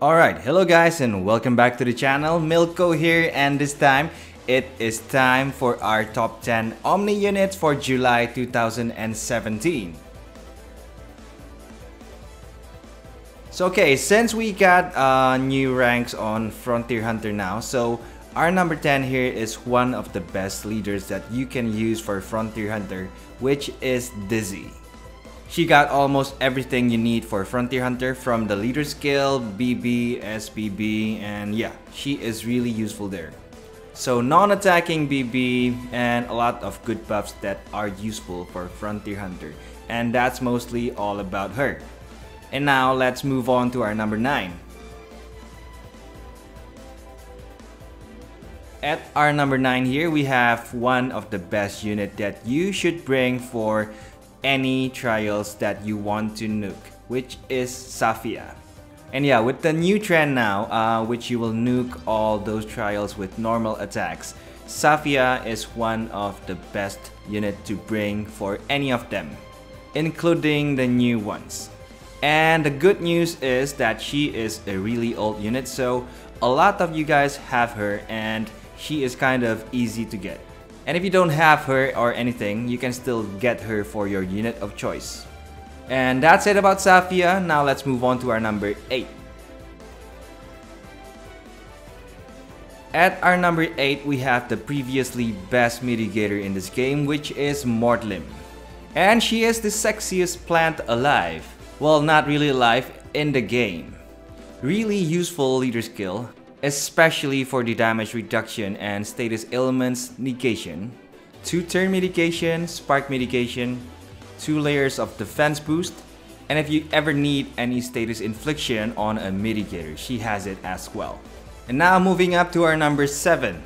Alright, hello guys and welcome back to the channel. Milko here, and this time it is time for our top 10 Omni units for July 2017. So okay, since we got new ranks on Frontier Hunter now, so our number 10 here is one of the best leaders that you can use for Frontier Hunter, which is Dizzy. She got almost everything you need for Frontier Hunter, from the leader skill, BB, SBB, and yeah, she is really useful there. So non-attacking BB and a lot of good buffs that are useful for Frontier Hunter, and that's mostly all about her. And now let's move on to our number 9. At our number 9 here, we have one of the best unit that you should bring for any trials that you want to nuke, which is Sofia. And yeah, with the new trend now, which you will nuke all those trials with normal attacks, Sofia is one of the best unit to bring for any of them, including the new ones. And the good news is that she is a really old unit, so a lot of you guys have her and she is kind of easy to get. And if you don't have her or anything, you can still get her for your unit of choice. And that's it about Sofia. Now let's move on to our number 8. At our number 8, we have the previously best mitigator in this game, which is Melord. And she is the sexiest plant alive. Well, not really alive, in the game. Really useful leader skill, especially for the damage reduction and status elements negation, 2-turn mitigation, spark mitigation, 2 layers of defense boost, and if you ever need any status infliction on a mitigator, she has it as well. And now moving up to our number 7.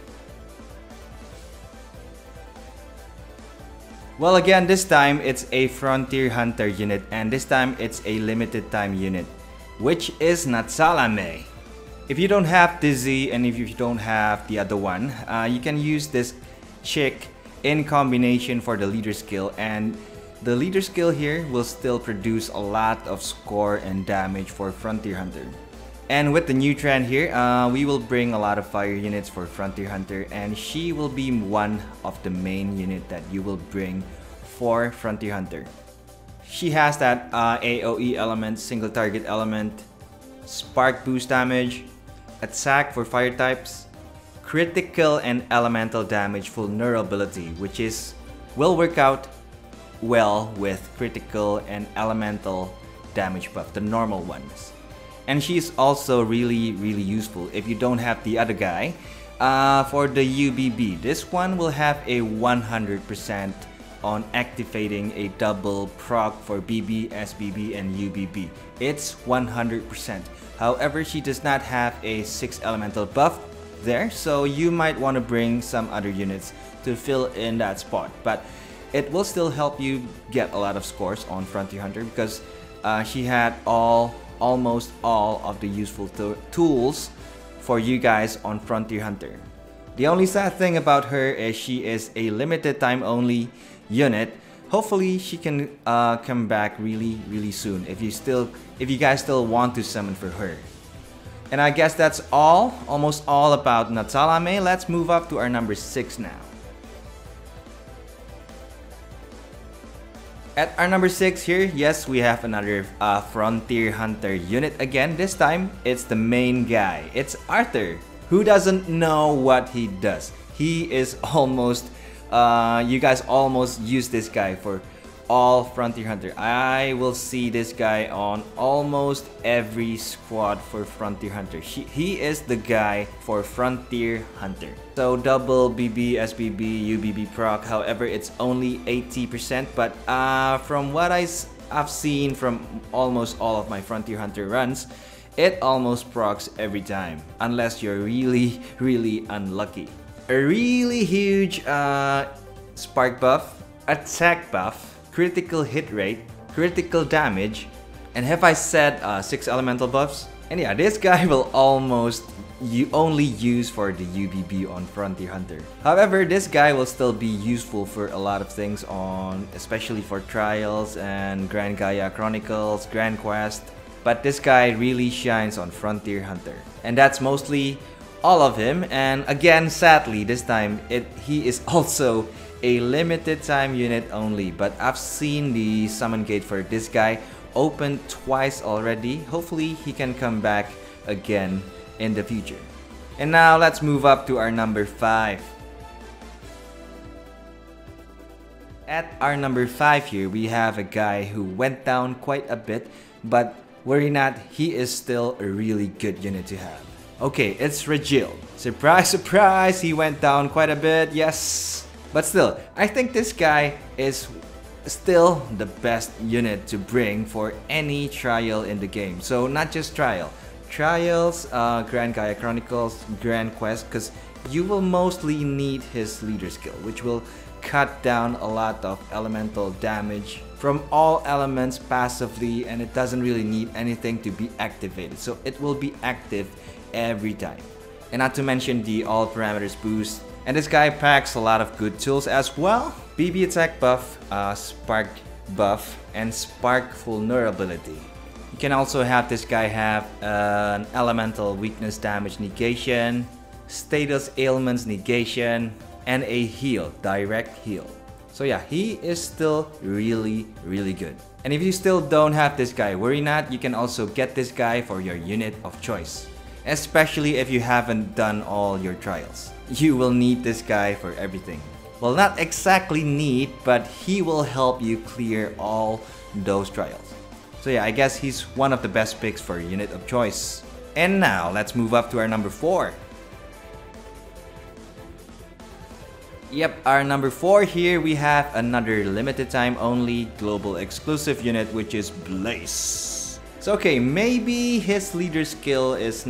Well, again, this time it's a Frontier Hunter unit, and this time it's a limited time unit, which is not Salome. If you don't have Dizzy and if you don't have the other one, you can use this chick in combination for the leader skill, and the leader skill here will still produce a lot of score and damage for Frontier Hunter. And with the new trend here, we will bring a lot of fire units for Frontier Hunter, and she will be one of the main unit that you will bring for Frontier Hunter. She has that AoE element, single target element, spark boost damage, attack for fire types, critical and elemental damage vulnerability, which will work out well with critical and elemental damage buff, the normal ones. And she's also really useful if you don't have the other guy. For the UBB, this one will have a 100% on activating a double proc for BB, SBB, and UBB. It's 100%. However, she does not have a 6 elemental buff there, so you might want to bring some other units to fill in that spot. But it will still help you get a lot of scores on Frontier Hunter, because she had almost all of the useful tools for you guys on Frontier Hunter. The only sad thing about her is she is a limited time only unit. Hopefully she can come back really soon if you guys still want to summon for her. And I guess that's almost all about Salome. Let's move up to our number 6 now. At our number 6 here, yes, we have another Frontier Hunter unit again. This time it's the main guy. It's Arthur. Who doesn't know what he does? He is almost you guys almost use this guy for all Frontier Hunter. I will see this guy on almost every squad for Frontier Hunter. He is the guy for Frontier Hunter. So double BB, SBB, UBB proc. However, it's only 80%, but from what I've seen from almost all of my Frontier Hunter runs, it almost procs every time, unless you're really unlucky. A really huge spark buff, attack buff, critical hit rate, critical damage, and have I said 6 elemental buffs? And yeah, this guy will you only use for the UBB on Frontier Hunter. However, this guy will still be useful for a lot of things, especially for trials and Grand Gaia Chronicles, Grand Quest, but this guy really shines on Frontier Hunter. And that's mostly all of him. And again, sadly, this time he is also a limited time unit only, but I've seen the summon gate for this guy open twice already. Hopefully he can come back again in the future. And now let's move up to our number 5. At our number 5 here, we have a guy who went down quite a bit, but worry not, he is still a really good unit to have. Okay, it's Raziel. Surprise, surprise, he went down quite a bit, yes. But still, I think this guy is still the best unit to bring for any trial in the game. So not just trials, Grand Gaia Chronicles, Grand Quest, because you will mostly need his leader skill, which will cut down a lot of elemental damage from all elements passively, and it doesn't really need anything to be activated, so it will be active every time. And not to mention the all parameters boost, and this guy packs a lot of good tools as well. BB attack buff, spark buff, and spark vulnerability. You can also have this guy have an elemental weakness damage negation, status ailments negation, and a heal, direct heal. So yeah, he is still really good. And if you still don't have this guy, worry not, you can also get this guy for your unit of choice. Especially if you haven't done all your trials. You will need this guy for everything. Well, not exactly need, but he will help you clear all those trials. So yeah, I guess he's one of the best picks for unit of choice. And now, let's move up to our number 4. Yep, our number 4 here, we have another limited time only global exclusive unit, which is Blaze. So okay, maybe his leader skill is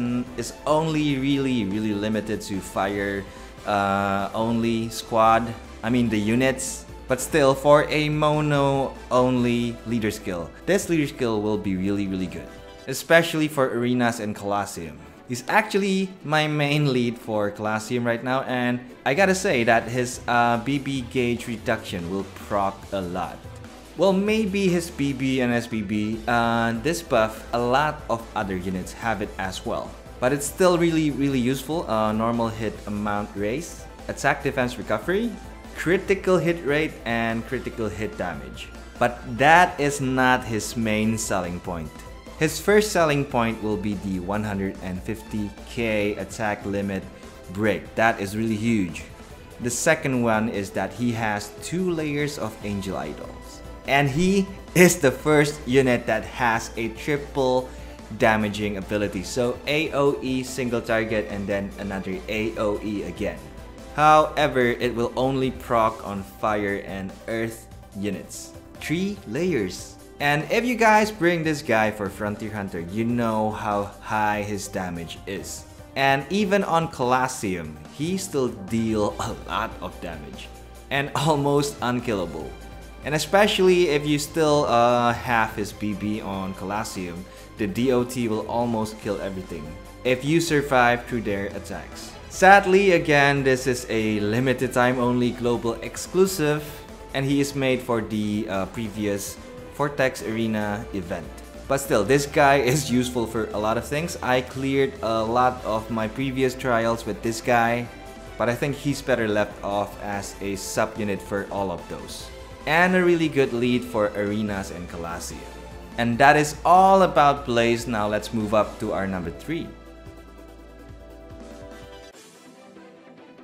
only really limited to fire only squad, I mean the units. But still, for a mono only leader skill, this leader skill will be really good. Especially for arenas and Colosseum. He's actually my main lead for Colosseum right now, and I gotta say that his BB gauge reduction will proc a lot. Well, maybe his BB and SBB, this buff, a lot of other units have it as well. But it's still really useful. Normal hit amount raise, attack defense recovery, critical hit rate, and critical hit damage. But that is not his main selling point. His first selling point will be the 150k attack limit break. That is really huge. The second one is that he has 2 layers of angel idols. And he is the first unit that has a triple damaging ability. So AoE single target and then another AoE again. However, it will only proc on fire and earth units. 3 layers. And if you guys bring this guy for Frontier Hunter, you know how high his damage is. And even on Colosseum, he still deals a lot of damage. And almost unkillable. And especially if you still have his BB on Colosseum, the DOT will almost kill everything if you survive through their attacks. Sadly, again, this is a limited time only global exclusive, and he is made for the previous Vortex Arena event. But still, this guy is useful for a lot of things. I cleared a lot of my previous trials with this guy, but I think he's better left off as a sub-unit for all of those. And a really good lead for arenas and Colosseum. And that is all about Blaze. Now let's move up to our number 3.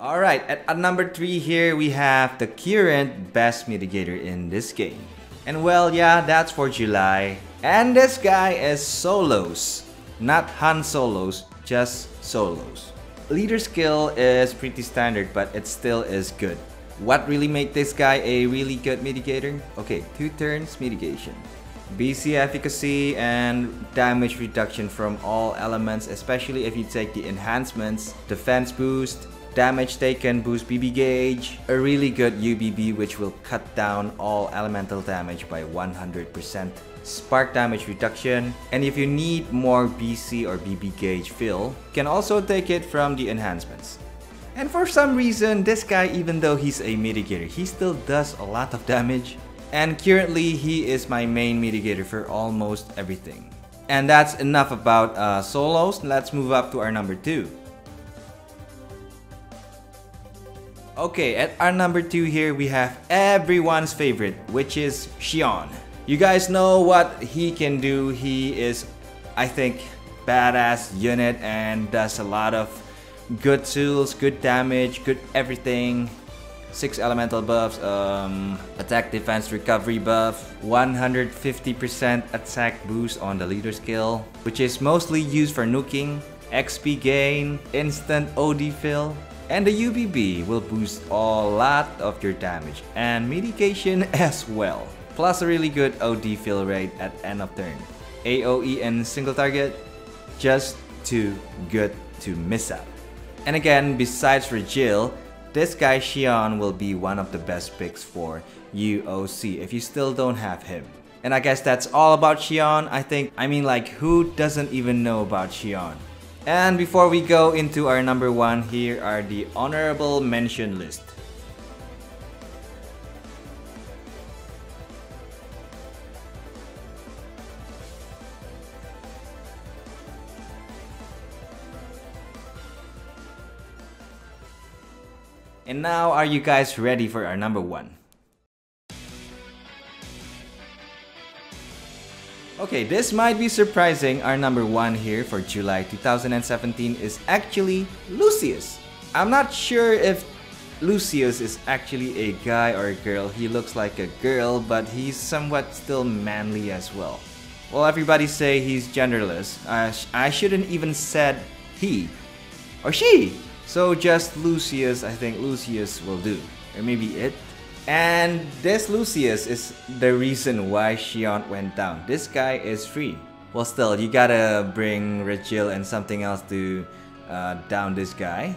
Alright, at number 3 here we have the current best mitigator in this game. And well, yeah, that's for July. And this guy is Solos. Not Han Solos, just Solos. Leader skill is pretty standard, but it still is good. What really made this guy a really good mitigator? Okay, 2 turns mitigation. BC efficacy and damage reduction from all elements, especially if you take the enhancements, defense boost, damage taken boost BB gauge, a really good UBB which will cut down all elemental damage by 100%, spark damage reduction, and if you need more BC or BB gauge fill, you can also take it from the enhancements. And for some reason, this guy, even though he's a mitigator, he still does a lot of damage. And currently, he is my main mitigator for almost everything. And that's enough about solos. Let's move up to our number 2. Okay, at our number 2 here we have everyone's favorite, which is Xian. You guys know what he can do. He is, I think, badass unit and does a lot of good tools, good damage, good everything. 6 elemental buffs, attack, defense, recovery buff, 150% attack boost on the leader skill, which is mostly used for nuking, XP gain, instant OD fill, and the UBB will boost a lot of your damage and mitigation as well. Plus a really good OD fill rate at end of turn. AoE and single target, just too good to miss out. And again, besides Raziel, this guy Xian will be one of the best picks for UOC if you still don't have him. And I guess that's all about Xian. I mean like, who doesn't even know about Xian? And before we go into our number 1, here are the honorable mention list. And now, are you guys ready for our number 1? Okay, this might be surprising. Our number 1 here for July 2017 is actually Lucius. I'm not sure if Lucius is actually a guy or a girl. He looks like a girl, but he's somewhat still manly as well. Well, everybody say he's genderless. I shouldn't even said he or she. So just Lucius, I think Lucius will do. Or maybe it. And this Lucius is the reason why Xian went down. This guy is free. Well, still, you gotta bring Raziel and something else to down this guy.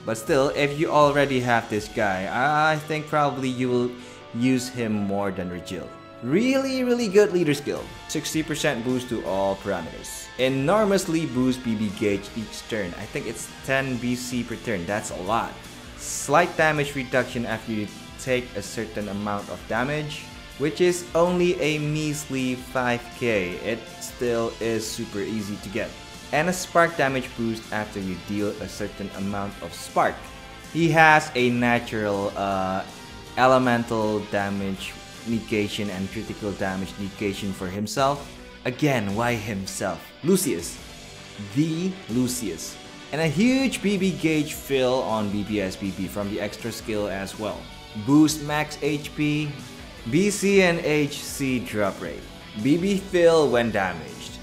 But still, if you already have this guy, I think probably you will use him more than Raziel. Really good leader skill. 60% boost to all parameters. Enormously boost BB gauge each turn. I think it's 10 BC per turn. That's a lot. Slight damage reduction after you take a certain amount of damage, which is only a measly 5k. It still is super easy to get. And a spark damage boost after you deal a certain amount of spark. He has a natural elemental damage negation and critical damage negation for himself. Again, why himself? Lucius. The Lucius. And a huge BB gauge fill on BB from the extra skill as well. Boost max HP, BC and HC drop rate. BB fill when damaged.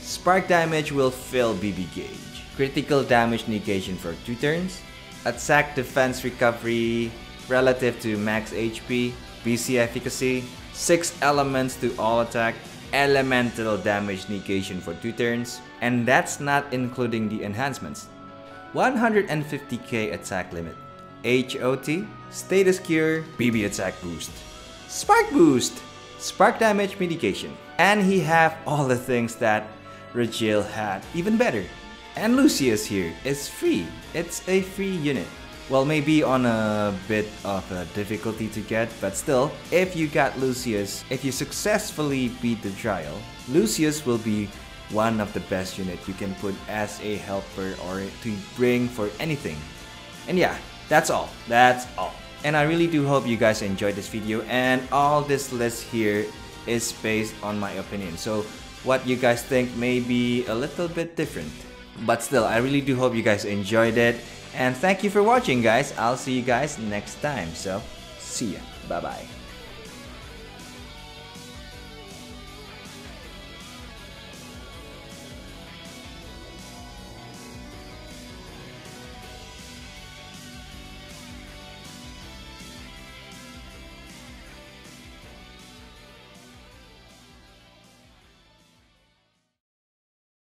Spark damage will fill BB gauge. Critical damage negation for 2 turns. Attack defense recovery relative to max HP. BC efficacy, 6 elements to all attack, elemental damage negation for 2 turns, and that's not including the enhancements. 150k attack limit, HOT, status cure, BB attack boost, spark boost, spark damage mitigation, and he have all the things that Raziel had, even better. And Lucius here is free. It's a free unit. Well, maybe on a bit of a difficulty to get, but still, if you got Lucius, if you successfully beat the trial, Lucius will be one of the best units you can put as a helper or to bring for anything. And yeah, that's all. And I really do hope you guys enjoyed this video, and all this list here is based on my opinion. So what you guys think may be a little bit different. But still, I really do hope you guys enjoyed it. And thank you for watching, guys. I'll see you guys next time. So, see ya. Bye-bye.